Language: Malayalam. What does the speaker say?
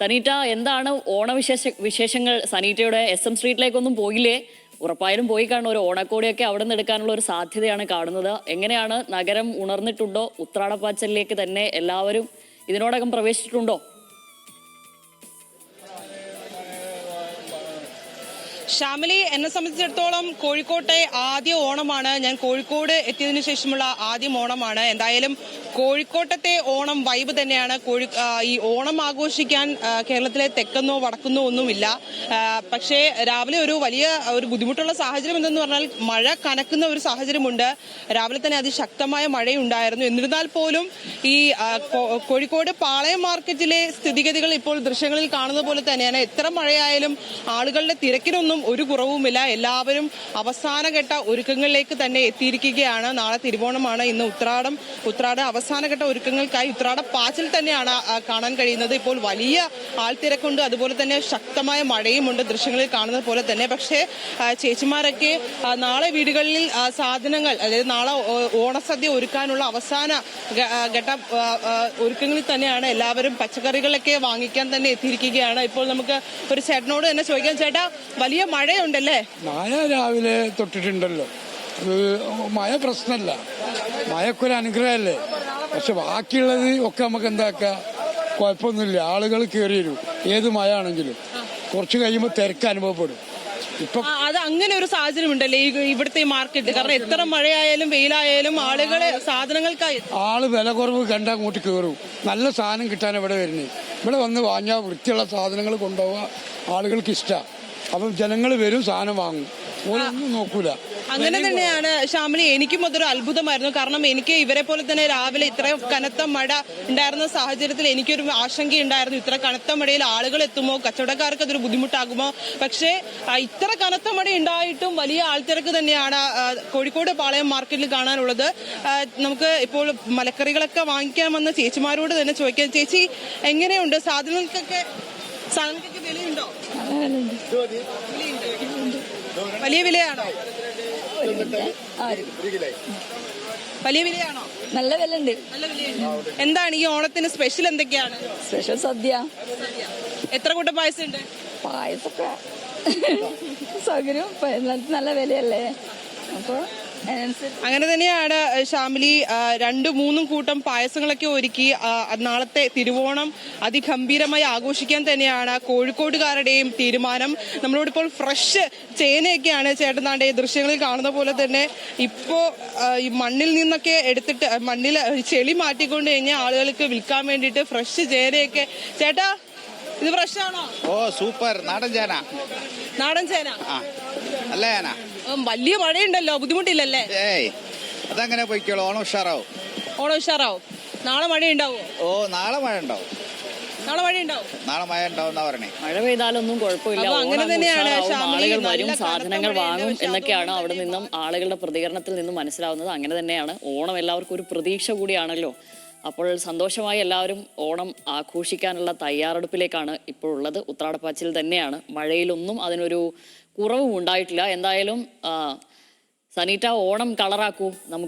സനീറ്റ, എന്താണ് വിശേഷങ്ങൾ? സനീറ്റയുടെ SM സ്ട്രീറ്റിലേക്കൊന്നും പോയില്ലേ? ഉറപ്പായാലും പോയി കാണും. ഒരു ഓണക്കോടിയൊക്കെ അവിടെ നിന്ന് എടുക്കാനുള്ള ഒരു സാധ്യതയാണ് കാണുന്നത്. എങ്ങനെയാണ്, നഗരം ഉണർന്നിട്ടുണ്ടോ? ഉത്രാടപ്പാച്ചലിലേക്ക് തന്നെ എല്ലാവരും ഇതിനോടകം പ്രവേശിച്ചിട്ടുണ്ടോ? ഷാമിലി, എന്നെ സംബന്ധിച്ചിടത്തോളം കോഴിക്കോട്ടെ ആദ്യ ഓണമാണ്. ഞാൻ കോഴിക്കോട് എത്തിയതിനു ശേഷമുള്ള ആദ്യം ഓണമാണ്. എന്തായാലും കോഴിക്കോട്ടത്തെ ഓണം വൈബ് തന്നെയാണ്. ഈ ഓണം ആഘോഷിക്കാൻ കേരളത്തിലെ തെക്കെന്നോ വടക്കുന്നോ ഒന്നുമില്ല. പക്ഷേ രാവിലെ ഒരു ബുദ്ധിമുട്ടുള്ള സാഹചര്യം എന്തെന്ന് പറഞ്ഞാൽ മഴ കനക്കുന്ന ഒരു സാഹചര്യമുണ്ട്. രാവിലെ തന്നെ അതിശക്തമായ മഴയുണ്ടായിരുന്നു. എന്നിരുന്നാൽ പോലും ഈ കോഴിക്കോട് പാളയം മാർക്കറ്റിലെ സ്ഥിതിഗതികൾ ഇപ്പോൾ ദൃശ്യങ്ങളിൽ കാണുന്ന പോലെ തന്നെയാണ്. എത്ര മഴയായാലും ആളുകളുടെ തിരക്കിനൊന്നും ഒരു കുറവുമില്ല. എല്ലാവരും അവസാനഘട്ട ഒരുക്കങ്ങളിലേക്ക് തന്നെ എത്തിയിരിക്കുകയാണ്. നാളെ തിരുവോണമാണ്, ഇന്ന് ഉത്രാട അവസാനഘട്ട ഒരുക്കങ്ങൾക്കായി ഉത്രാട പാച്ചിൽ തന്നെയാണ് കാണാൻ കഴിയുന്നത്. ഇപ്പോൾ വലിയ ആൾത്തിരക്കുണ്ട്, അതുപോലെ തന്നെ ശക്തമായ മഴയുമുണ്ട് ദൃശ്യങ്ങളിൽ കാണുന്നത് പോലെ തന്നെ. പക്ഷേ ചേച്ചിമാരൊക്കെ നാളെ വീടുകളിൽ സാധനങ്ങൾ, അതായത് നാളെ ഓണസദ്യ ഒരുക്കാനുള്ള അവസാന ഘട്ട ഒരുക്കങ്ങളിൽ തന്നെയാണ്. എല്ലാവരും പച്ചക്കറികളൊക്കെ വാങ്ങിക്കാൻ തന്നെ എത്തിയിരിക്കുകയാണ്. ഇപ്പോൾ നമുക്ക് ഒരു ചേട്ടനോട് തന്നെ ചോദിക്കാം. ചേട്ടാ, വലിയ മഴയുണ്ടല്ലേ? മഴ രാവിലെ തൊട്ടിട്ടുണ്ടല്ലോ. മഴ പ്രശ്നമല്ല, മഴക്കൊരു അനുഗ്രഹമല്ലേ. പക്ഷെ ബാക്കിയുള്ളത് ഒക്കെ നമുക്ക് എന്താക്കാം, കുഴപ്പമൊന്നുമില്ല. ആളുകൾ കയറി വരും. ഏത് മഴ ആണെങ്കിലും കുറച്ച് കഴിയുമ്പോൾ തിരക്ക് അനുഭവപ്പെടും. ഇപ്പൊ അത് അങ്ങനെ ഒരു സാഹചര്യം ഉണ്ടല്ലേ ഇവിടുത്തെ മാർക്കറ്റ്? കാരണം എത്ര മഴയായാലും വെയിലായാലും ആളുകളെ സാധനങ്ങൾക്കായി വില കുറവ് കണ്ടാൽ അങ്ങോട്ട് കയറും. നല്ല സാധനം കിട്ടാൻ ഇവിടെ വരുന്നത്. ഇവിടെ വന്ന് വാങ്ങിയാൽ വൃത്തിയുള്ള സാധനങ്ങൾ കൊണ്ടുപോവുക ആളുകൾക്ക് ഇഷ്ടമാണ്. അപ്പം ജനങ്ങൾ വരും, സാധനം വാങ്ങും, ഓരൊന്നും നോക്കൂല. അങ്ങനെ തന്നെയാണ് ഷാമിലി. എനിക്കും അതൊരു അത്ഭുതമായിരുന്നു. കാരണം എനിക്ക് ഇവരെ പോലെ തന്നെ രാവിലെ ഇത്ര കനത്ത മഴ ഉണ്ടായിരുന്ന സാഹചര്യത്തിൽ എനിക്കൊരു ആശങ്കയുണ്ടായിരുന്നു. ഇത്ര കനത്ത മഴയിൽ ആളുകൾ എത്തുമോ, കച്ചവടക്കാർക്ക് അതൊരു ബുദ്ധിമുട്ടാകുമോ? പക്ഷേ ഇത്ര കനത്ത മഴ ഉണ്ടായിട്ടും വലിയ ആൾത്തിരക്ക് തന്നെയാണ് കോഴിക്കോട് പാളയം മാർക്കറ്റിൽ കാണാനുള്ളത്. നമുക്ക് ഇപ്പോൾ മലക്കറികളൊക്കെ വാങ്ങിക്കാമെന്ന് ചേച്ചിമാരോട് തന്നെ ചോദിക്കാം. ചേച്ചി, എങ്ങനെയുണ്ട് സാധനങ്ങൾക്കൊക്കെ വിലയുണ്ടോ? വലിയ വിലയാണോ? വലിയ വിലയാണോ? നല്ല വില ഉണ്ട്. എന്താണ് ഈ ഓണത്തിന് സ്പെഷ്യൽ? എന്തൊക്കെയാണ് സ്പെഷ്യൽ? സദ്യ. എത്ര കൂട്ടം പായസം ഉണ്ട്? പായസമൊക്കെ സൗകര്യം, നല്ല വിലയല്ലേ. അപ്പൊ അങ്ങനെ തന്നെയാണ് ഷാമിലി. 2-3 കൂട്ടം പായസങ്ങളൊക്കെ ഒരുക്കി നാളത്തെ തിരുവോണം അതിഗംഭീരമായി ആഘോഷിക്കാൻ തന്നെയാണ് കോഴിക്കോടുകാരുടെയും തീരുമാനം. നമ്മളോടിപ്പോൾ ഫ്രഷ് ചേനയൊക്കെയാണ് ചേട്ടനാണ്ട് ദൃശ്യങ്ങളിൽ കാണുന്ന പോലെ തന്നെ. ഇപ്പോ ഈ മണ്ണിൽ നിന്നൊക്കെ എടുത്തിട്ട് മണ്ണിൽ ചെളി മാറ്റിക്കൊണ്ട് കഴിഞ്ഞാൽ ആളുകൾക്ക് വിൽക്കാൻ വേണ്ടിയിട്ട് ഫ്രഷ് ചേനയൊക്കെ. ചേട്ടാ, ഇത് ഫ്രഷ് ആണോ? ഓ, സൂപ്പർ നാടൻ ചേന. നാടൻ ചേന നല്ല ചേന. വലിയ മഴയുണ്ടല്ലോ, ബുദ്ധിമുട്ടില്ലല്ലേ? ഏയ്, അതങ്ങനെ പോയിക്കോളൂ. ഓണം ഉഷാറാവും. ഓണം ഉഷാറാവും. നാളെ മഴ ഉണ്ടാവോ? ഓ, നാളെ മഴ ഉണ്ടാവും. നാളെ മഴ ഉണ്ടാവും. നാളെ മഴ ഉണ്ടാവും പറഞ്ഞേ. മഴ പെയ്താലൊന്നും കുഴപ്പമില്ല, അങ്ങനെ തന്നെയാണ്. ആളുകൾ വരും, സാധനങ്ങൾ വാങ്ങും എന്നൊക്കെയാണ് അവിടെ നിന്നും ആളുകളുടെ പ്രതികരണത്തിൽ നിന്നും മനസ്സിലാവുന്നത്. അങ്ങനെ തന്നെയാണ്. ഓണം എല്ലാവർക്കും ഒരു പ്രതീക്ഷ കൂടിയാണല്ലോ. അപ്പോൾ സന്തോഷമായി എല്ലാവരും ഓണം ആഘോഷിക്കാനുള്ള തയ്യാറെടുപ്പിലേക്കാണ് ഇപ്പോൾ ഉള്ളത്. ഉത്രാടപ്പാച്ചിൽ തന്നെയാണ്. മഴയിലൊന്നും അതിനൊരു കുറവും ഉണ്ടായിട്ടില്ല. എന്തായാലും സനീറ്റ, ഓണം കളറാക്കൂ. നമുക്ക്